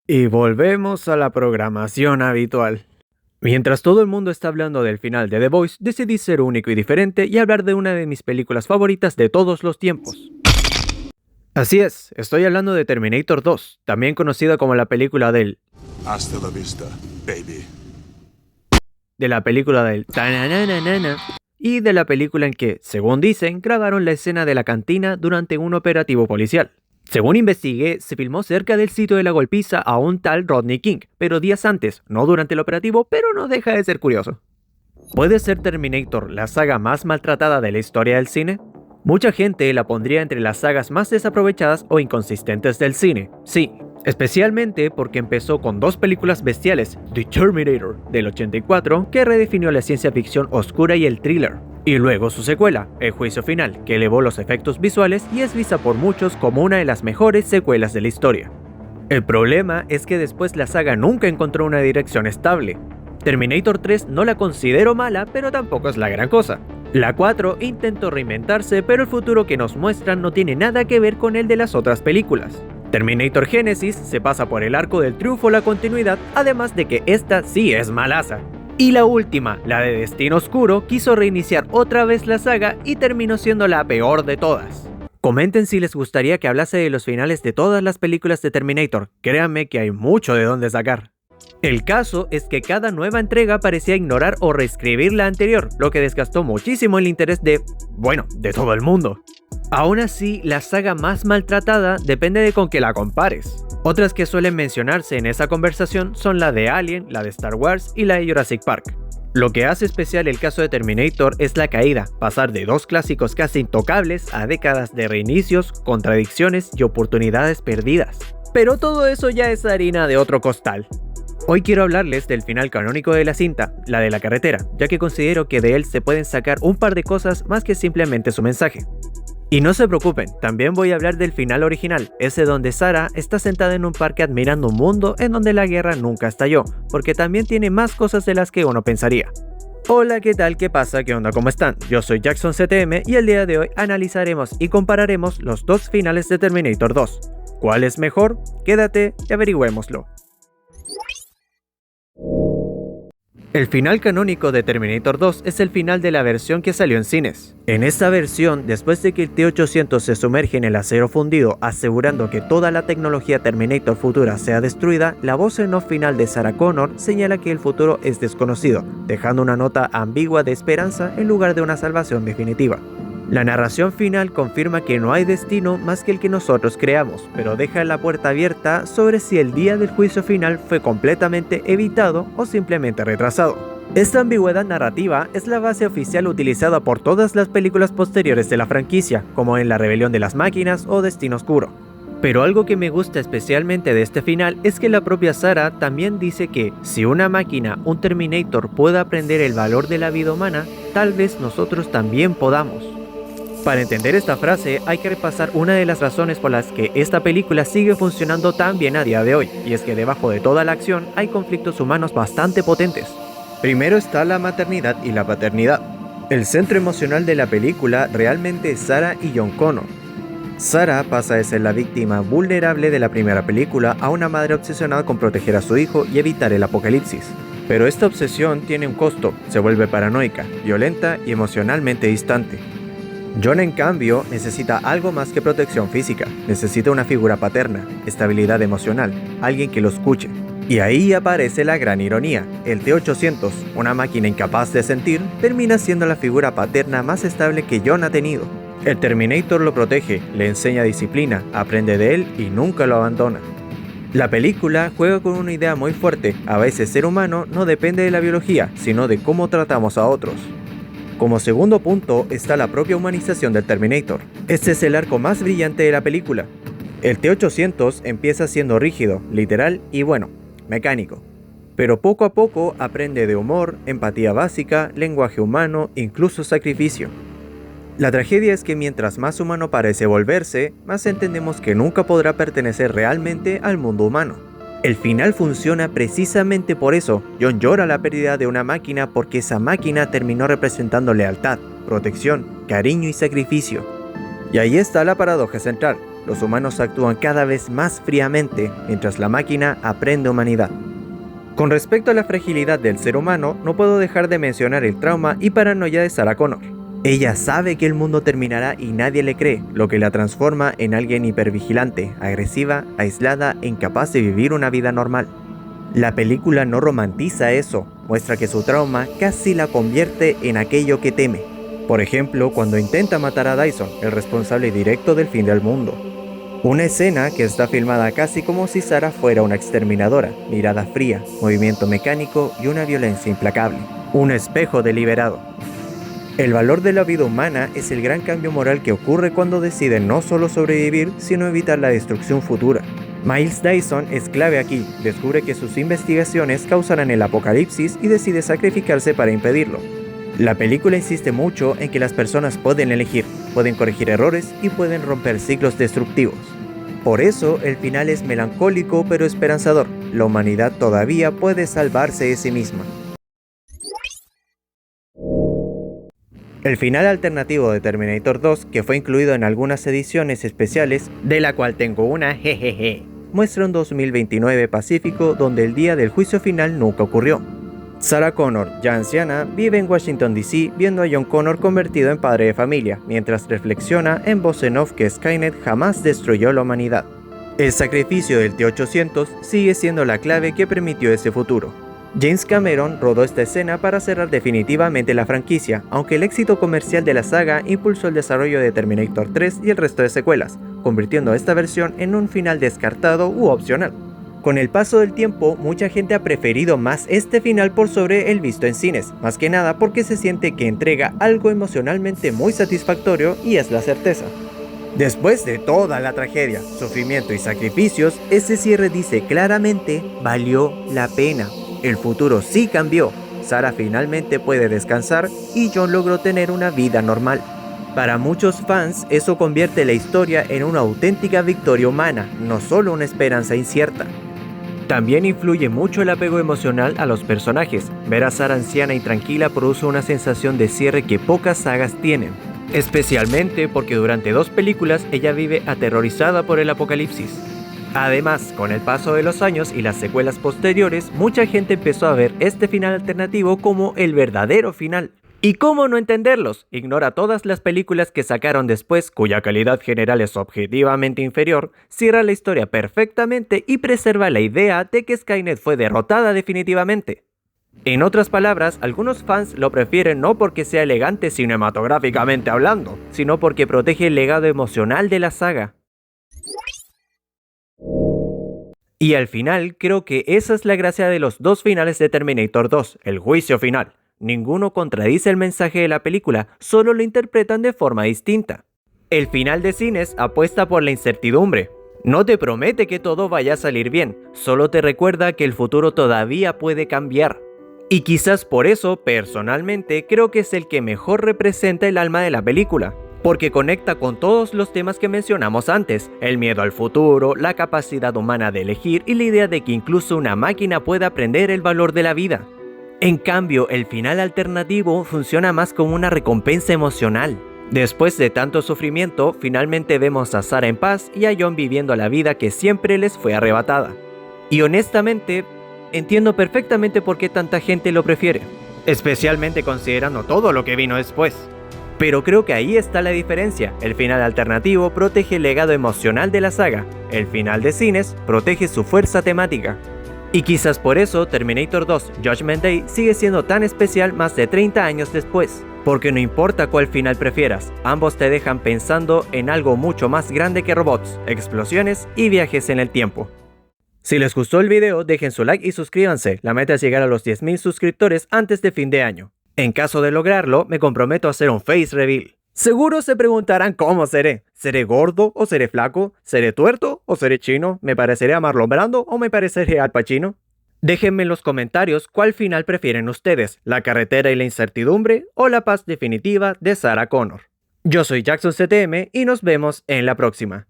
Y volvemos a la programación habitual. Mientras todo el mundo está hablando del final de The Boys, decidí ser único y diferente y hablar de una de mis películas favoritas de todos los tiempos. Así es, estoy hablando de Terminator 2, también conocida como la película del... Hasta la vista, baby. de la película del... tananana, y de la película en que, según dicen, grabaron la escena de la cantina durante un operativo policial. Según investigué, se filmó cerca del sitio de la golpiza a un tal Rodney King, pero días antes, no durante el operativo, pero no deja de ser curioso. ¿Puede ser Terminator la saga más maltratada de la historia del cine? Mucha gente la pondría entre las sagas más desaprovechadas o inconsistentes del cine, sí, especialmente porque empezó con dos películas bestiales, The Terminator del 84, que redefinió la ciencia ficción oscura y el thriller, y luego su secuela, El Juicio Final, que elevó los efectos visuales y es vista por muchos como una de las mejores secuelas de la historia. El problema es que después la saga nunca encontró una dirección estable. Terminator 3 no la considero mala, pero tampoco es la gran cosa. La 4 intentó reinventarse, pero el futuro que nos muestran no tiene nada que ver con el de las otras películas. Terminator Genesis se pasa por el arco del triunfo o la continuidad, además de que esta sí es malaza. Y la última, la de Destino Oscuro, quiso reiniciar otra vez la saga y terminó siendo la peor de todas. Comenten si les gustaría que hablase de los finales de todas las películas de Terminator, créanme que hay mucho de dónde sacar. El caso es que cada nueva entrega parecía ignorar o reescribir la anterior, lo que desgastó muchísimo el interés de todo el mundo. Aún así, la saga más maltratada depende de con qué la compares. Otras que suelen mencionarse en esa conversación son la de Alien, la de Star Wars y la de Jurassic Park. Lo que hace especial el caso de Terminator es la caída, pasar de dos clásicos casi intocables a décadas de reinicios, contradicciones y oportunidades perdidas. Pero todo eso ya es harina de otro costal. Hoy quiero hablarles del final canónico de la cinta, la de la carretera, ya que considero que de él se pueden sacar un par de cosas más que simplemente su mensaje. Y no se preocupen, también voy a hablar del final original, ese donde Sarah está sentada en un parque admirando un mundo en donde la guerra nunca estalló, porque también tiene más cosas de las que uno pensaría. Hola, ¿qué tal? ¿Qué pasa? ¿Qué onda? ¿Cómo están? Yo soy Jackson CTM y el día de hoy analizaremos y compararemos los dos finales de Terminator 2. ¿Cuál es mejor? Quédate y averigüémoslo. El final canónico de Terminator 2 es el final de la versión que salió en cines. En esta versión, después de que el T-800 se sumerge en el acero fundido asegurando que toda la tecnología Terminator futura sea destruida, la voz en off final de Sarah Connor señala que el futuro es desconocido, dejando una nota ambigua de esperanza en lugar de una salvación definitiva. La narración final confirma que no hay destino más que el que nosotros creamos, pero deja la puerta abierta sobre si el día del juicio final fue completamente evitado o simplemente retrasado. Esta ambigüedad narrativa es la base oficial utilizada por todas las películas posteriores de la franquicia, como en La Rebelión de las Máquinas o Destino Oscuro. Pero algo que me gusta especialmente de este final es que la propia Sarah también dice que si una máquina, un Terminator, puede aprender el valor de la vida humana, tal vez nosotros también podamos. Para entender esta frase hay que repasar una de las razones por las que esta película sigue funcionando tan bien a día de hoy, y es que debajo de toda la acción hay conflictos humanos bastante potentes. Primero está la maternidad y la paternidad. El centro emocional de la película realmente es Sarah y John Connor. Sarah pasa de ser la víctima vulnerable de la primera película a una madre obsesionada con proteger a su hijo y evitar el apocalipsis. Pero esta obsesión tiene un costo, se vuelve paranoica, violenta y emocionalmente distante. John, en cambio, necesita algo más que protección física, necesita una figura paterna, estabilidad emocional, alguien que lo escuche. Y ahí aparece la gran ironía, el T-800, una máquina incapaz de sentir, termina siendo la figura paterna más estable que John ha tenido. El Terminator lo protege, le enseña disciplina, aprende de él y nunca lo abandona. La película juega con una idea muy fuerte, a veces ser humano no depende de la biología, sino de cómo tratamos a otros. Como segundo punto está la propia humanización del Terminator. Este es el arco más brillante de la película. El T-800 empieza siendo rígido, literal y mecánico. Pero poco a poco aprende de humor, empatía básica, lenguaje humano, incluso sacrificio. La tragedia es que mientras más humano parece volverse, más entendemos que nunca podrá pertenecer realmente al mundo humano. El final funciona precisamente por eso. John llora la pérdida de una máquina porque esa máquina terminó representando lealtad, protección, cariño y sacrificio. Y ahí está la paradoja central. los humanos actúan cada vez más fríamente mientras la máquina aprende humanidad. Con respecto a la fragilidad del ser humano, no puedo dejar de mencionar el trauma y paranoia de Sarah Connor. Ella sabe que el mundo terminará y nadie le cree, lo que la transforma en alguien hipervigilante, agresiva, aislada e incapaz de vivir una vida normal. La película no romantiza eso, muestra que su trauma casi la convierte en aquello que teme. Por ejemplo, cuando intenta matar a Dyson, el responsable directo del fin del mundo. Una escena que está filmada casi como si Sarah fuera una exterminadora, mirada fría, movimiento mecánico y una violencia implacable. Un espejo deliberado. El valor de la vida humana es el gran cambio moral que ocurre cuando deciden no solo sobrevivir, sino evitar la destrucción futura. Miles Dyson es clave aquí, descubre que sus investigaciones causarán el apocalipsis y decide sacrificarse para impedirlo. La película insiste mucho en que las personas pueden elegir, pueden corregir errores y pueden romper ciclos destructivos. Por eso, el final es melancólico pero esperanzador. La humanidad todavía puede salvarse de sí misma. El final alternativo de Terminator 2, que fue incluido en algunas ediciones especiales, de la cual tengo una jejeje, muestra un 2029 pacífico donde el día del juicio final nunca ocurrió. Sarah Connor, ya anciana, vive en Washington DC viendo a John Connor convertido en padre de familia, mientras reflexiona en voz en off que Skynet jamás destruyó la humanidad. El sacrificio del T-800 sigue siendo la clave que permitió ese futuro. James Cameron rodó esta escena para cerrar definitivamente la franquicia, aunque el éxito comercial de la saga impulsó el desarrollo de Terminator 3 y el resto de secuelas, convirtiendo esta versión en un final descartado u opcional. Con el paso del tiempo, mucha gente ha preferido más este final por sobre el visto en cines, más que nada porque se siente que entrega algo emocionalmente muy satisfactorio y es la certeza. Después de toda la tragedia, sufrimiento y sacrificios, ese cierre dice claramente, valió la pena. El futuro sí cambió, Sarah finalmente puede descansar y John logró tener una vida normal. Para muchos fans, eso convierte la historia en una auténtica victoria humana, no solo una esperanza incierta. También influye mucho el apego emocional a los personajes. Ver a Sarah anciana y tranquila produce una sensación de cierre que pocas sagas tienen. Especialmente porque durante 2 películas ella vive aterrorizada por el apocalipsis. Además, con el paso de los años y las secuelas posteriores, mucha gente empezó a ver este final alternativo como el verdadero final. ¿Y cómo no entenderlos? Ignora todas las películas que sacaron después, cuya calidad general es objetivamente inferior, cierra la historia perfectamente y preserva la idea de que Skynet fue derrotada definitivamente. En otras palabras, algunos fans lo prefieren no porque sea elegante cinematográficamente hablando, sino porque protege el legado emocional de la saga. Y al final, creo que esa es la gracia de los 2 finales de Terminator 2, el juicio final. Ninguno contradice el mensaje de la película, solo lo interpretan de forma distinta. El final de cines apuesta por la incertidumbre. No te promete que todo vaya a salir bien, solo te recuerda que el futuro todavía puede cambiar. Y quizás por eso, personalmente, creo que es el que mejor representa el alma de la película. Porque conecta con todos los temas que mencionamos antes, el miedo al futuro, la capacidad humana de elegir y la idea de que incluso una máquina puede aprender el valor de la vida. En cambio, el final alternativo funciona más como una recompensa emocional. Después de tanto sufrimiento, finalmente vemos a Sarah en paz y a John viviendo la vida que siempre les fue arrebatada. Y honestamente, entiendo perfectamente por qué tanta gente lo prefiere, especialmente considerando todo lo que vino después. Pero creo que ahí está la diferencia, el final alternativo protege el legado emocional de la saga, el final de cines protege su fuerza temática. Y quizás por eso Terminator 2 Judgment Day sigue siendo tan especial más de 30 años después. Porque no importa cuál final prefieras, ambos te dejan pensando en algo mucho más grande que robots, explosiones y viajes en el tiempo. Si les gustó el video, dejen su like y suscríbanse, la meta es llegar a los 10.000 suscriptores antes de fin de año. En caso de lograrlo, me comprometo a hacer un face reveal. Seguro se preguntarán cómo seré. ¿Seré gordo o seré flaco? ¿Seré tuerto o seré chino? ¿Me pareceré a Marlon Brando o me pareceré a Al Pacino? Déjenme en los comentarios cuál final prefieren ustedes, la carretera y la incertidumbre o la paz definitiva de Sarah Connor. Yo soy Jackson CTM y nos vemos en la próxima.